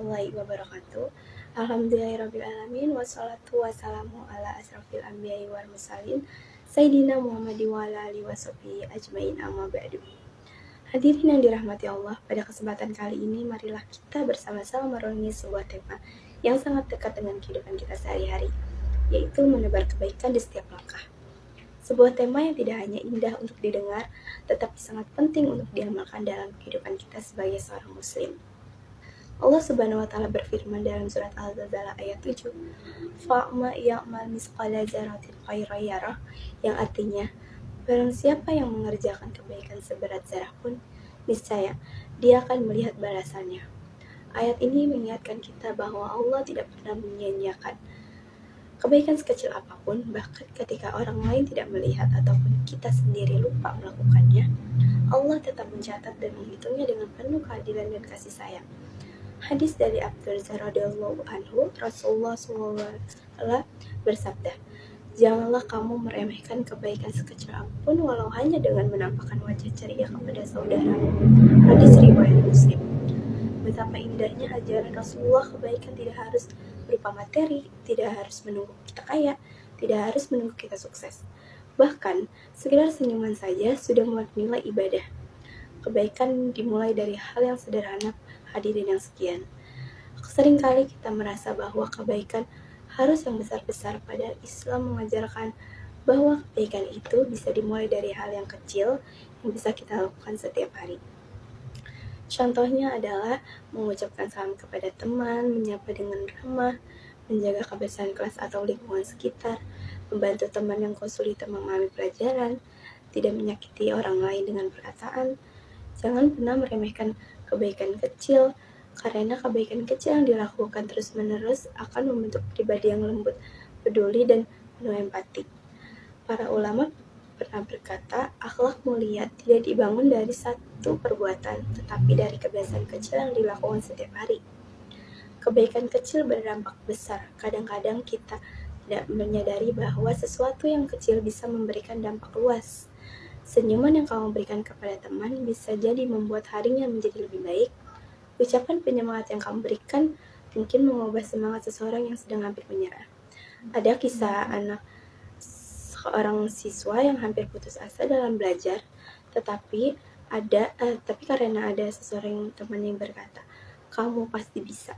warahmatullahi wabarakatuh. Alhamdulillahirrabbilalamin. Wassalatu wassalamu ala asrafil anbiya'i wal mursalin Sayyidina Muhammad wa ala alihi washabihi ajmain amma ba'du. Hadirin yang dirahmati Allah, pada kesempatan kali ini marilah kita bersama-sama merenungi sebuah tema yang sangat dekat dengan kehidupan kita sehari-hari, yaitu menebar kebaikan di setiap langkah. Sebuah tema yang tidak hanya indah untuk didengar, tetapi sangat penting untuk diamalkan dalam kehidupan kita sebagai seorang muslim. Allah Subhanahu wa taala berfirman dalam surat Al-Zalzalah ayat 7, "Fa'ma ya'mal misqala dzarratin khairan yarah," yang artinya, barang siapa yang mengerjakan kebaikan seberat zarah pun, niscaya dia akan melihat balasannya. Ayat ini mengingatkan kita bahwa Allah tidak pernah menyia-nyiakan kebaikan sekecil apapun, bahkan ketika orang lain tidak melihat ataupun kita sendiri lupa melakukannya, Allah tetap mencatat dan menghitungnya dengan penuh keadilan dan kasih sayang. Hadis dari Abu Dzar radhiyallahu anhu, Rasulullah SAW bersabda, "Janganlah kamu meremehkan kebaikan sekecil apapun walau hanya dengan menampakkan wajah ceria kepada saudaramu." Hadis riwayat Muslim. Betapa indahnya ajaran Rasulullah, kebaikan tidak harus berupa materi, tidak harus menunggu kita kaya, tidak harus menunggu kita sukses. Bahkan, sekedar senyuman saja sudah bernilai ibadah. Kebaikan dimulai dari hal yang sederhana. Hadirin yang sekian, seringkali kita merasa bahwa kebaikan harus yang besar-besar, padahal Islam mengajarkan bahwa kebaikan itu bisa dimulai dari hal yang kecil yang bisa kita lakukan setiap hari. Contohnya adalah mengucapkan salam kepada teman, menyapa dengan ramah, menjaga kebersihan kelas atau lingkungan sekitar, membantu teman yang kesulitan memahami pelajaran, tidak menyakiti orang lain dengan perkataan. Jangan pernah meremehkan kebaikan kecil, karena kebaikan kecil yang dilakukan terus-menerus akan membentuk pribadi yang lembut, peduli, dan penuh empati. Para ulama pernah berkata, akhlak mulia tidak dibangun dari satu perbuatan, tetapi dari kebiasaan kecil yang dilakukan setiap hari. Kebaikan kecil berdampak besar. Kadang-kadang kita tidak menyadari bahwa sesuatu yang kecil bisa memberikan dampak luas. Senyuman yang kamu berikan kepada teman bisa jadi membuat harinya menjadi lebih baik. Ucapan penyemangat yang kamu berikan mungkin mengubah semangat seseorang yang sedang hampir menyerah. Ada kisah anak seorang siswa yang hampir putus asa dalam belajar, tapi karena ada seseorang teman yang berkata, "Kamu pasti bisa."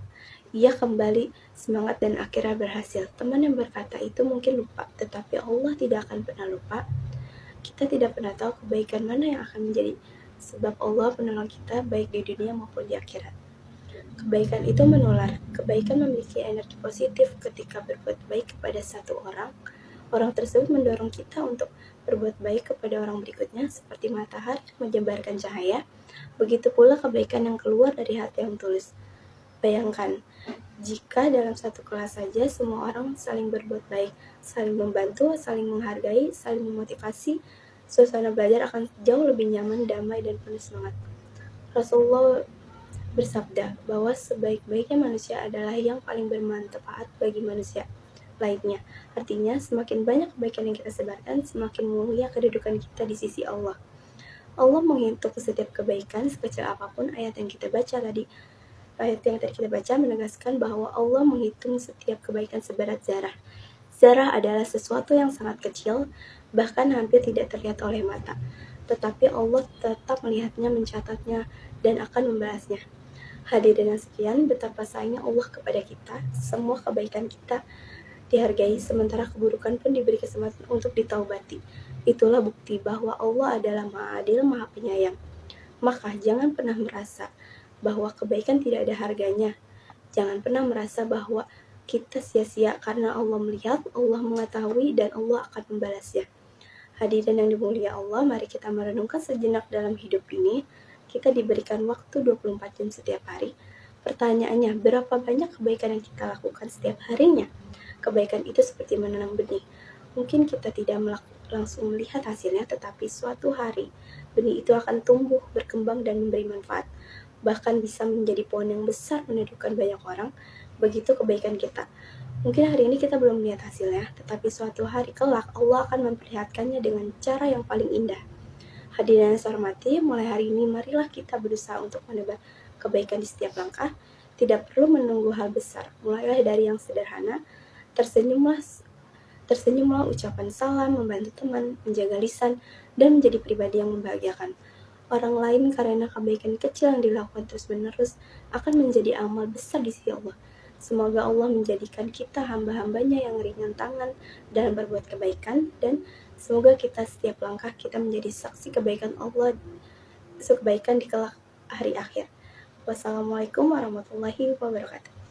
Ia kembali semangat dan akhirnya berhasil. Teman yang berkata itu mungkin lupa, tetapi Allah tidak akan pernah lupa. Kita tidak pernah tahu kebaikan mana yang akan menjadi sebab Allah menolong kita baik di dunia maupun di akhirat. Kebaikan itu menular. Kebaikan memiliki energi positif. Ketika berbuat baik kepada satu orang, orang tersebut mendorong kita untuk berbuat baik kepada orang berikutnya, seperti matahari menyebarkan cahaya. Begitu pula kebaikan yang keluar dari hati yang tulus. Bayangkan, jika dalam satu kelas saja semua orang saling berbuat baik, saling membantu, saling menghargai, saling memotivasi, suasana belajar akan jauh lebih nyaman, damai, dan penuh semangat. Rasulullah bersabda bahwa sebaik-baiknya manusia adalah yang paling bermanfaat bagi manusia lainnya. Artinya, semakin banyak kebaikan yang kita sebarkan, semakin mulia kedudukan kita di sisi Allah. Allah menghitung setiap kebaikan sekecil apapun. Ayat yang tadi kita baca menegaskan bahwa Allah menghitung setiap kebaikan seberat zarah. Zarah adalah sesuatu yang sangat kecil, bahkan hampir tidak terlihat oleh mata. Tetapi Allah tetap melihatnya, mencatatnya, dan akan membalasnya. Hadirin yang sekian, betapa sayangnya Allah kepada kita. Semua kebaikan kita dihargai, sementara keburukan pun diberi kesempatan untuk ditaubati. Itulah bukti bahwa Allah adalah Maha Adil, Maha Penyayang. Maka jangan pernah merasa bahwa kebaikan tidak ada harganya. Jangan pernah merasa bahwa kita sia-sia, karena Allah melihat, Allah mengetahui, dan Allah akan membalasnya. Hadirin yang dimuliakan Allah, mari kita merenungkan sejenak dalam hidup ini. Kita diberikan waktu 24 jam setiap hari. Pertanyaannya, berapa banyak kebaikan yang kita lakukan setiap harinya? Kebaikan itu seperti menanam benih. Mungkin kita tidak langsung melihat hasilnya, tetapi suatu hari benih itu akan tumbuh, berkembang, dan memberi manfaat. Bahkan bisa menjadi pohon yang besar, meneduhkan banyak orang. Begitu kebaikan kita. Mungkin hari ini kita belum melihat hasilnya, tetapi suatu hari kelak Allah akan memperlihatkannya dengan cara yang paling indah. Hadirin yang saya hormati, mulai hari ini marilah kita berusaha untuk menebar kebaikan di setiap langkah. Tidak perlu menunggu hal besar, mulailah dari yang sederhana. Tersenyumlah, ucapan salam, membantu teman, menjaga lisan, dan menjadi pribadi yang membahagiakan orang lain karena kebaikan kecil yang dilakukan terus-menerus akan menjadi amal besar di sisi Allah. Semoga Allah menjadikan kita hamba-hambanya yang ringan tangan dalam berbuat kebaikan, dan semoga kita setiap langkah kita menjadi saksi kebaikan Allah, kebaikan di kelak hari akhir. Wassalamualaikum warahmatullahi wabarakatuh.